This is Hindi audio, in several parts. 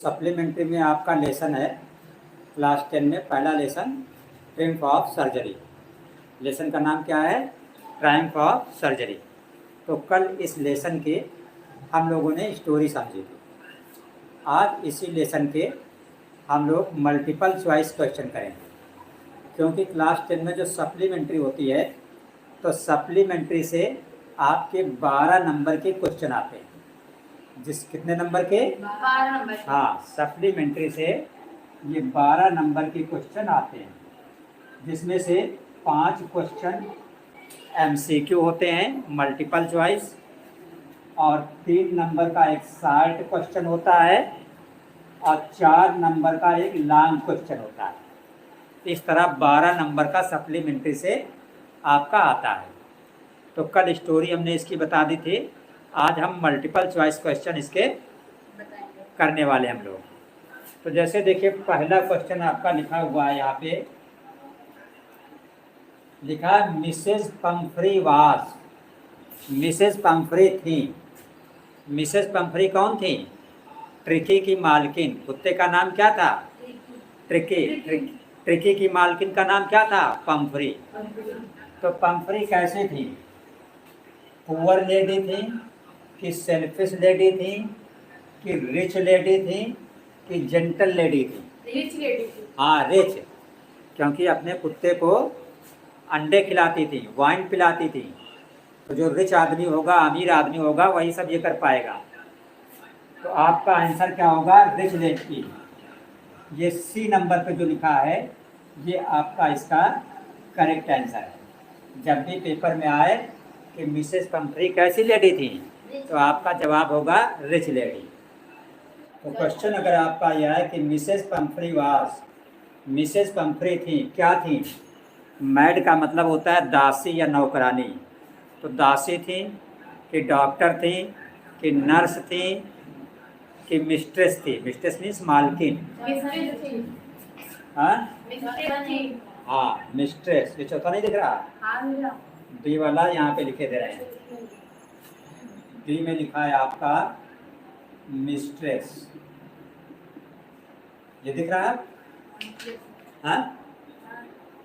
सप्लीमेंट्री में आपका लेसन है क्लास 10 में पहला lesson Triumph of surgery. Lesson का नाम क्या है? Triumph of surgery. तो कल इस लेसन के हम लोगों ने स्टोरी समझी थी। आज इसी लेसन के हम लोग मल्टीपल चॉइस क्वेश्चन करेंगे, क्योंकि क्लास 10 में जो सप्लीमेंट्री होती है तो सप्लीमेंट्री से आपके 12 नंबर के क्वेश्चन आते हैं। कितने नंबर के? 12 नंबर। हाँ, सप्लीमेंट्री से ये 12 नंबर के क्वेश्चन आते हैं, जिसमें से 5 क्वेश्चन MCQ होते हैं मल्टीपल चॉइस, और 3 नंबर का एक शॉर्ट क्वेश्चन होता है और 4 नंबर का एक लॉन्ग क्वेश्चन होता है। इस तरह 12 नंबर का सप्लीमेंट्री से आपका आता है। तो कल स्टोरी हमने इसकी बता दी थी, आज हम मल्टीपल चॉइस क्वेश्चन इसके करने वाले हम लोग। तो जैसे देखिए, पहला क्वेश्चन आपका लिखा हुआ है, यहाँ पे लिखा है मिसेज पंफ्री वास। मिसेज पंफ्री थी। मिसेज पंफ्री कौन थी? ट्रिकी की मालकिन। कुत्ते का नाम क्या था? ट्रिकी। ट्रिकी की मालकिन का नाम क्या था? पंफ्री। तो पंफ्री कैसी थी? पुअर लेडी थी कि सेल्फिश लेडी थी कि रिच लेडी थी कि जेंटल लेडी थी? रिच लेडी थी। हाँ, रिच, क्योंकि अपने कुत्ते को अंडे खिलाती थी, वाइन पिलाती थी। तो जो रिच आदमी होगा, अमीर आदमी होगा, वही सब ये कर पाएगा। तो आपका आंसर क्या होगा? Rich lady. ये सी नंबर पे जो लिखा है ये आपका इसका करेक्ट आंसर है। जब भी पेपर में आए कि मिसेस पंफ्री कैसी लेडी थी, तो आपका जवाब होगा रिच लेडी। तो क्वेश्चन अगर आपका यह है कि मिसेस पंफ्री वास, मिसेस पंफ्री थी, क्या थी? मैड का मतलब होता है दासी या नौकरानी। तो दासी थी कि डॉक्टर थी कि नर्स थी कि मिस्ट्रेस थी? मिस्ट्रेस मीन्स मालकिन। हाँ, मिस्ट्रेस। ये चौथा नहीं दिख रहा? डी वाला यहाँ पे लिखे दे रहे हैं। डी में लिखा है आपका मिस्ट्रेस। ये दिख रहा है?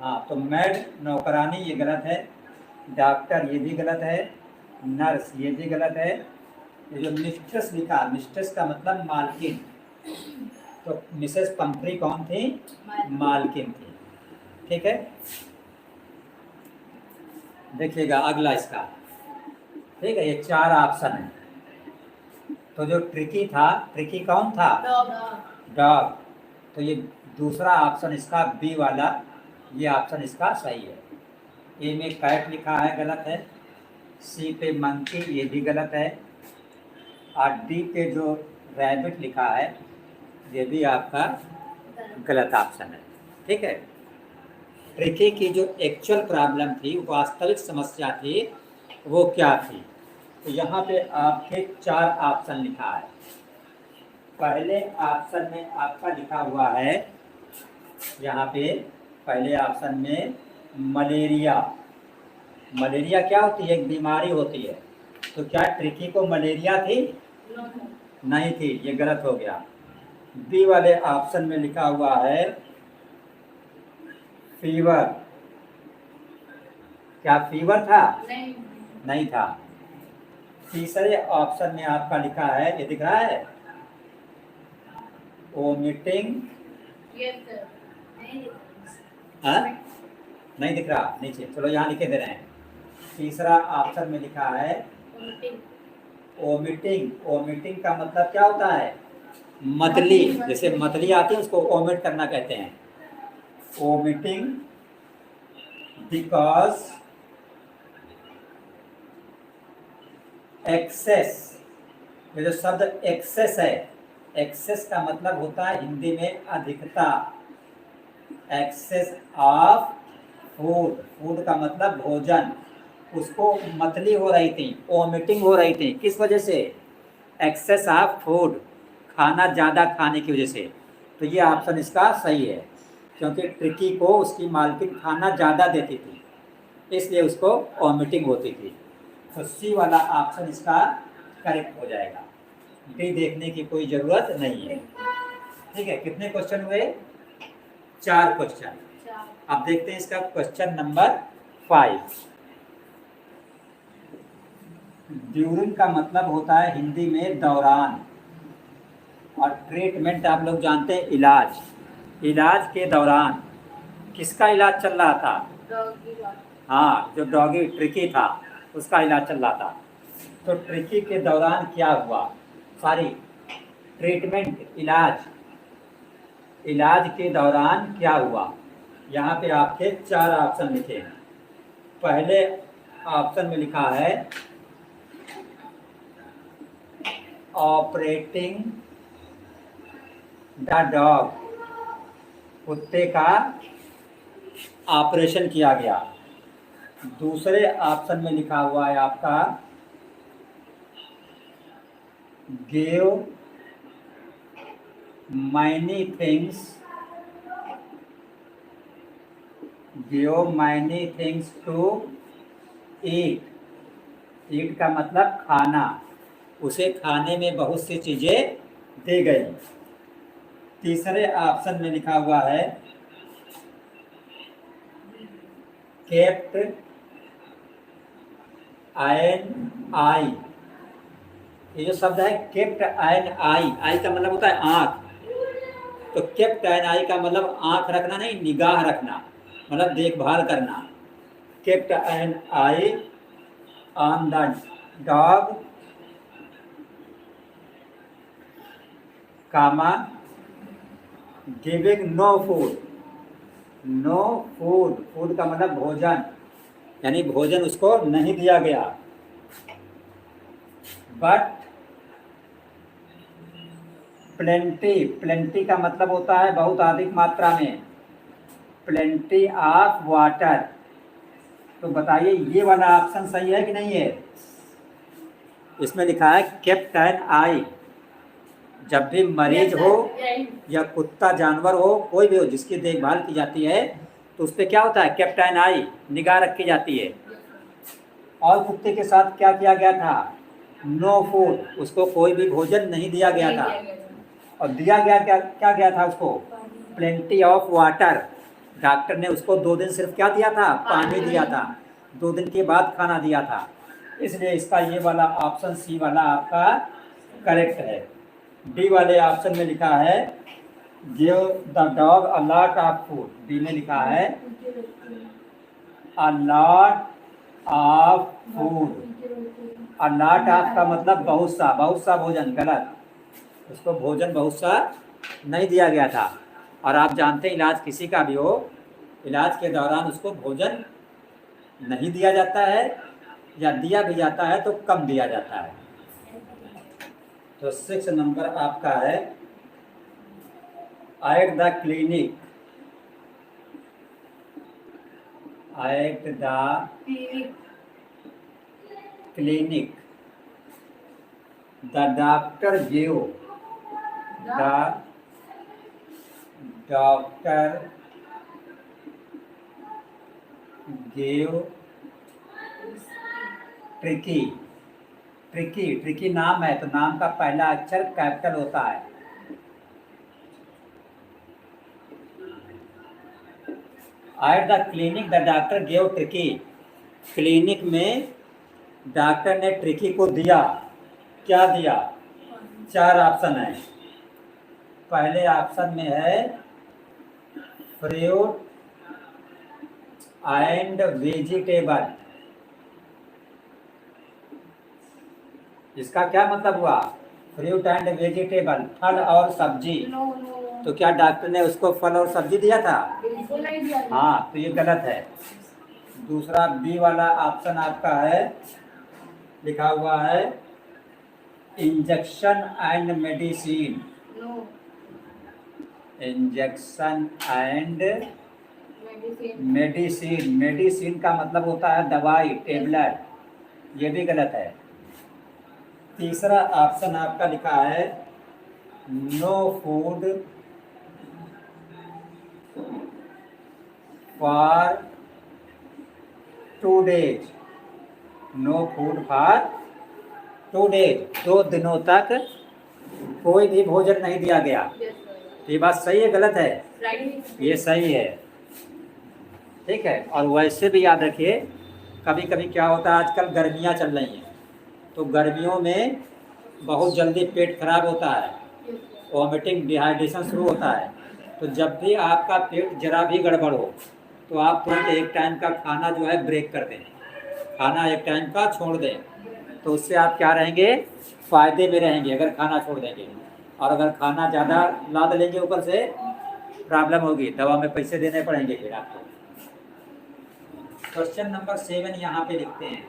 हाँ, तो मैड नौकरानी ये गलत है, डॉक्टर ये भी गलत है, नर्स ये भी गलत है। ये जो मिस्ट्रेस लिखा, मिस्ट्रेस का मतलब मालकिन। तो मिसेस पंफ्री कौन थी? मालकिन थी। ठीक है, देखिएगा अगला इसका। ठीक है, ये 4 ऑप्शन है। तो जो ट्रिकी था, ट्रिकी कौन था? डॉग। तो ये दूसरा ऑप्शन इसका बी वाला, ये ऑप्शन इसका सही है। ए में कैट लिखा है, गलत है। सी पे मंकी, ये भी गलत है। और डी पे जो रैबिट लिखा है, ये भी आपका गलत ऑप्शन है। ठीक है, ट्रिकी की जो एक्चुअल प्रॉब्लम थी, वास्तविक समस्या थी, वो क्या थी? तो यहाँ पे आपके 4 ऑप्शन लिखा है। पहले ऑप्शन में आपका लिखा हुआ है, यहाँ पे पहले ऑप्शन में मलेरिया। मलेरिया क्या होती है? एक बीमारी होती है। तो क्या ट्रिकी को मलेरिया थी? नहीं थी, ये गलत हो गया। बी वाले ऑप्शन में लिखा हुआ है फीवर। क्या फीवर था? नहीं था। तीसरे ऑप्शन में आपका लिखा है, ये दिख रहा है, वोमिटिंग। नहीं दिख रहा नीचे? चलो यहाँ लिखे दे रहे हैं। तीसरा ऑप्शन में लिखा है वोमिटिंग। वोमिटिंग का मतलब क्या होता है? मतली। जैसे मतली आती है, उसको वोमिट करना कहते हैं। Vomiting because excess. ये जो शब्द एक्सेस है, एक्सेस का मतलब होता है हिंदी में अधिकता। एक्सेस ऑफ फूड, फूड का मतलब भोजन। उसको मतली हो रही थी, वोमिटिंग हो रही थी। किस वजह से? एक्सेस ऑफ फूड, खाना ज़्यादा खाने की वजह से। तो ये ऑप्शन इसका सही है, क्योंकि ट्रिकी को उसकी मालकिन खाना ज़्यादा देती थी, इसलिए उसको वोमिटिंग होती थी। तो सी वाला ऑप्शन इसका करेक्ट हो जाएगा। डी देखने की कोई ज़रूरत नहीं है। ठीक है, कितने क्वेश्चन हुए? 4 क्वेश्चन। अब देखते हैं इसका क्वेश्चन नंबर 5। ड्यूरिंग का मतलब होता है हिंदी में दौरान, और ट्रीटमेंट आप लोग जानते हैं इलाज। इलाज के दौरान किसका इलाज चल रहा था? डॉगी का। हाँ, जो डॉगी ट्रिकी था उसका इलाज चल रहा था। तो ट्रिकी के दौरान क्या हुआ? सॉरी, ट्रीटमेंट, इलाज के दौरान क्या हुआ? यहाँ पे आपके 4 ऑप्शन लिखे हैं। पहले ऑप्शन में लिखा है ऑपरेटिंग द डॉग, कुत्ते का ऑपरेशन किया गया। दूसरे ऑप्शन में लिखा हुआ है आपका give many things to eat का मतलब खाना, उसे खाने में बहुत सी चीजें दी गई। तीसरे ऑप्शन में लिखा हुआ है केप्ट एन आई। ये जो शब्द है केप्ट एन आई का मतलब होता है आँख। तो केप्ट एन आई का मतलब आँख रखना नहीं, निगाह रखना, मतलब देखभाल करना। Kept an eye on the dog, comma giving no food का मतलब भोजन, यानी भोजन उसको नहीं दिया गया। बट प्लेंटी का मतलब होता है बहुत अधिक मात्रा में, प्लेंटी ऑफ वाटर। तो बताइए ये वाला ऑप्शन सही है कि नहीं है? इसमें लिखा है केप्ट एन आई। जब भी मरीज हो या कुत्ता जानवर हो, कोई भी हो जिसकी देखभाल की जाती है, तो उस पर क्या होता है? केप्ट एन आई, निगाह रखी जाती है। और कुत्ते के साथ क्या किया गया था? नो फूड, उसको कोई भी भोजन नहीं दिया गया था। और दिया गया क्या गया था उसको? Plenty of water. डॉक्टर ने उसको 2 दिन सिर्फ क्या दिया था? पानी दिया था। 2 दिन के बाद खाना दिया था। इसलिए इसका ये वाला ऑप्शन सी वाला आपका करेक्ट है। डी वाले ऑप्शन में लिखा है give the dog a lot of food. D में लिखा है a lot of food. A lot of का मतलब बहुत सा भोजन, गलत। उसको भोजन बहुत सा नहीं दिया गया था। और आप जानते हैं इलाज किसी का भी हो, इलाज के दौरान उसको भोजन नहीं दिया जाता है, या दिया भी जाता है तो कम दिया जाता है। तो 6 नंबर आपका है at the clinic the doctor give tricky नाम है, तो नाम का पहला अक्षर कैपिटल होता है। At the clinic the doctor give tricky. Clinic में डॉक्टर ने ट्रिकी को दिया, क्या दिया? 4 ऑप्शन है। पहले ऑप्शन में है फ्रूट एंड वेजिटेबल। इसका क्या मतलब हुआ? फ्रूट एंड वेजिटेबल, फल और सब्जी। तो क्या डॉक्टर ने उसको फल और सब्जी दिया था? बिल्कुल नहीं दिया। हाँ, तो ये गलत है। दूसरा बी वाला ऑप्शन आपका है, लिखा हुआ है injection and medicine. Injection and medicine का मतलब होता है दवाई, टेबलेट। ये भी गलत है। तीसरा ऑप्शन आपका लिखा है no food for 2 days। No food for 2 days, 2 दिनों तक कोई भी भोजन नहीं दिया गया। तो ये बात सही है गलत है? राइट। ये सही है, ठीक है। और वैसे भी याद रखिए, कभी कभी क्या होता है, आजकल गर्मियाँ चल रही हैं, तो गर्मियों में बहुत जल्दी पेट खराब होता है, वॉमिटिंग डिहाइड्रेशन शुरू होता है। तो जब भी आपका पेट जरा भी गड़बड़ हो तो आप तुरंत एक टाइम का खाना जो है ब्रेक कर दें, खाना एक टाइम का छोड़ दें, तो उससे आप क्या रहेंगे, फ़ायदे में रहेंगे अगर खाना छोड़ देंगे। और अगर खाना ज़्यादा लाद लेंगे ऊपर से प्रॉब्लम होगी, दवा में पैसे देने पड़ेंगे फिर आपको। क्वेश्चन नंबर 7 यहाँ पे लिखते हैं,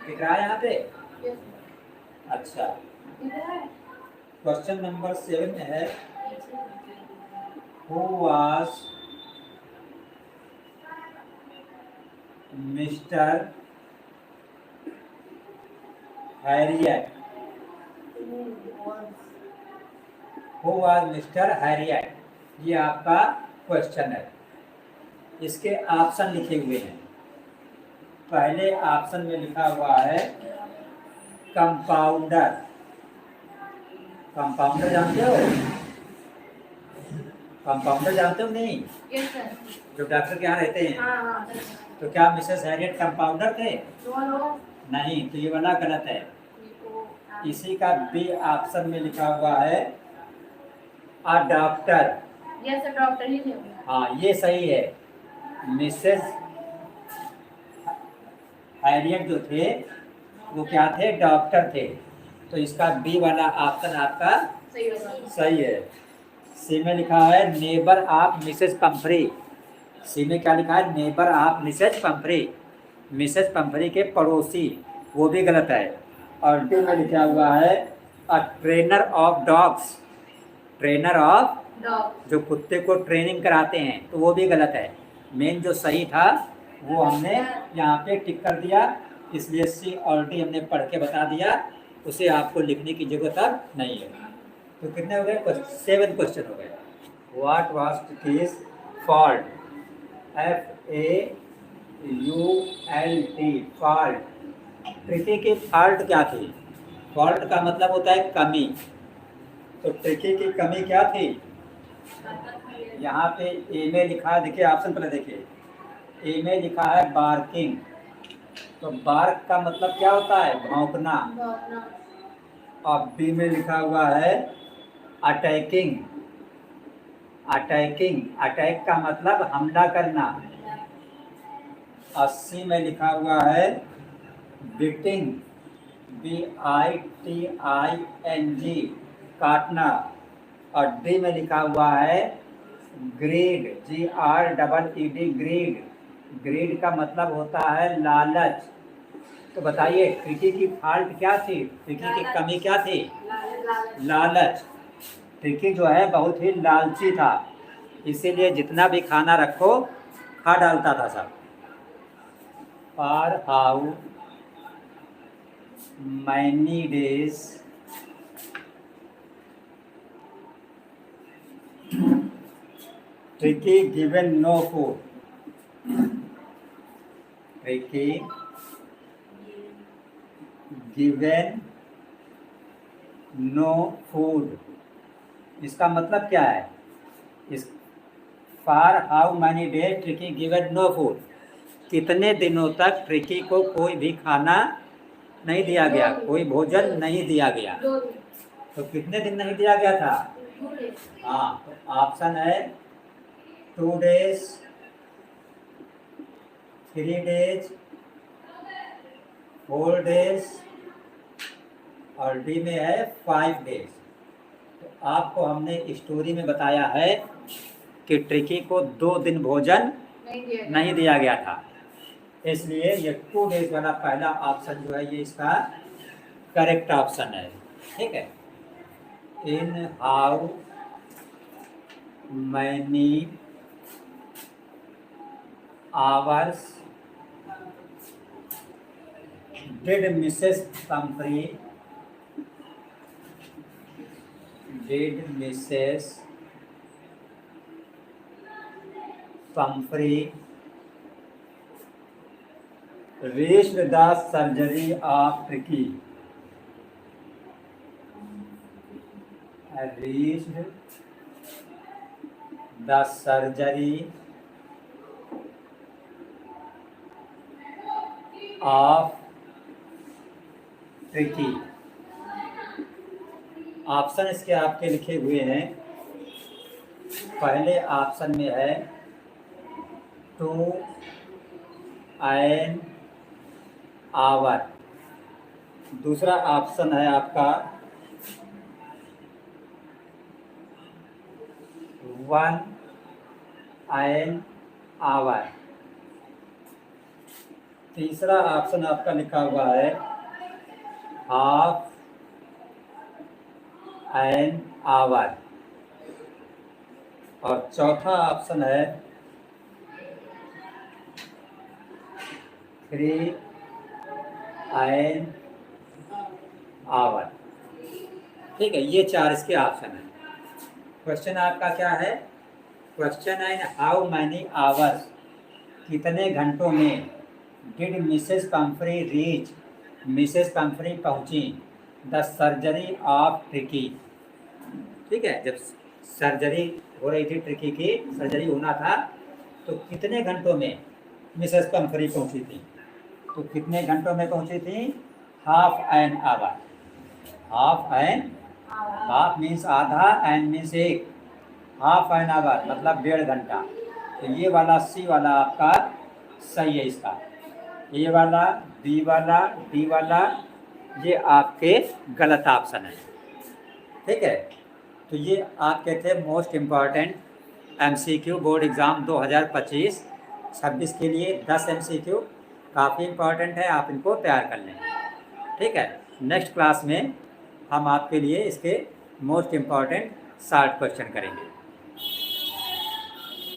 दिख रहा है यहाँ पे? अच्छा, क्वेश्चन नंबर 7 में है, who was mister Harriet? Who was mister Harriet, ये आपका क्वेश्चन है। इसके ऑप्शन लिखे हुए हैं। पहले ऑप्शन में लिखा हुआ है कंपाउंडर। कंपाउंडर जानते हो? कंपाउंडर जानते हो नहीं? Yes sir. जो डॉक्टर के यहाँ रहते हैं। हाँ। तो क्या मिसेस हैरियट कंपाउंडर थे? नहीं, तो ये वाला गलत है। इसी का बी ऑप्शन में लिखा हुआ है a doctor. Yes sir, doctor ही थे। हाँ, ये सही है। मिसेस हैरियट जो थे वो क्या थे, डॉक्टर थे। तो इसका बी वाला ऑप्शन आपका सही है। सी में लिखा है नेबर ऑफ मिसेस पंफ्री। सी में क्या लिखा है, neighbour of Mrs Pomfrey, Mrs Pomfrey के पड़ोसी, वो भी गलत है। और डी में लिखा हुआ है a trainer of dogs. Trainer of dog, जो कुत्ते को ट्रेनिंग कराते हैं, तो वो भी गलत है। मेन जो सही था वो हमने यहाँ पे टिक कर दिया, इसलिए सी ऑलरेडी हमने पढ़ के बता दिया, उसे आपको लिखने की जरूरत अब नहीं है। तो कितने हो गए? 7 क्वेश्चन हो गए। What was ट्रिकीज fault? FAULT, fault. Tricky की फॉल्ट क्या थी? फॉल्ट का मतलब होता है कमी। तो ट्रिकी की कमी क्या थी? यहाँ पे ए में लिखा है, देखिए ऑप्शन पर देखिए, ए में लिखा है बार्किंग। तो बार्क का मतलब क्या होता है, भौंकना। और बी में लिखा हुआ है अटैकिंग। अटैकिंग, अटैक का मतलब हमला करना। 80 में लिखा हुआ है बिटिंग, BITING, काटना। और डी में लिखा हुआ है ग्रीड, GREED, ग्रीड। ग्रीड का मतलब होता है लालच। तो बताइए ट्रिकी की फॉल्ट क्या थी, ट्रिकी की कमी क्या थी? लालच। ट्रिकी जो है बहुत ही लालची था, इसीलिए जितना भी खाना रखो खा डालता था सब। For how many days Tricki given no food? Tricki given no food, इसका मतलब क्या है? इस for how many days Tricki given no food, कितने दिनों तक ट्रिकी को कोई भी खाना नहीं दिया गया, कोई भोजन नहीं दिया गया। तो कितने दिन नहीं दिया गया था? हाँ, तो ऑप्शन है 2 days, 3 days, 4 days, और डी में है 5 days। तो आपको हमने स्टोरी में बताया है कि ट्रिकी को 2 दिन भोजन नहीं दिया गया था, इसलिए ये 2 days वाला पहला ऑप्शन जो है ये इसका करेक्ट ऑप्शन है, ठीक है। In how many hours did Mrs Pomfrey reached the surgery of Tricky? Reached the surgery of tricky. Option इसके आपके लिखे हुए हैं। पहले ऑप्शन में है 2 an आवर। दूसरा ऑप्शन है आपका 1 an आवर। तीसरा ऑप्शन आपका लिखा हुआ है हाफ एन आवर। और चौथा ऑप्शन है 3 an आवर। ठीक है, ये 4 इसके ऑप्शन हैं। क्वेश्चन आपका क्या है? क्वेश्चन है हाउ मैनी आवर्स, कितने घंटों में did Mrs Pomfrey reach, Mrs Pomfrey पहुंची द सर्जरी ऑफ ट्रिकी। ठीक है, जब सर्जरी हो रही थी, ट्रिकी की सर्जरी होना था, तो कितने घंटों में मिसेस पंफ्री पहुंची थी? तो कितने घंटों में पहुंची थी? Half an hour. Half an, half means आधा, एन मीन्स एक। हाफ एन आवर मतलब 1.5 घंटा। तो ये वाला सी वाला आपका सही है इसका। ए वाला, बी वाला, डी वाला, ये आपके गलत ऑप्शन है। ठीक है, तो ये आपके थे most important MCQ board exam 2025-26 के लिए 10 MCQ काफ़ी इम्पॉर्टेंट है, आप इनको तैयार कर लें। ठीक है, नेक्स्ट क्लास में हम आपके लिए इसके मोस्ट इम्पॉर्टेंट शॉर्ट क्वेश्चन करेंगे।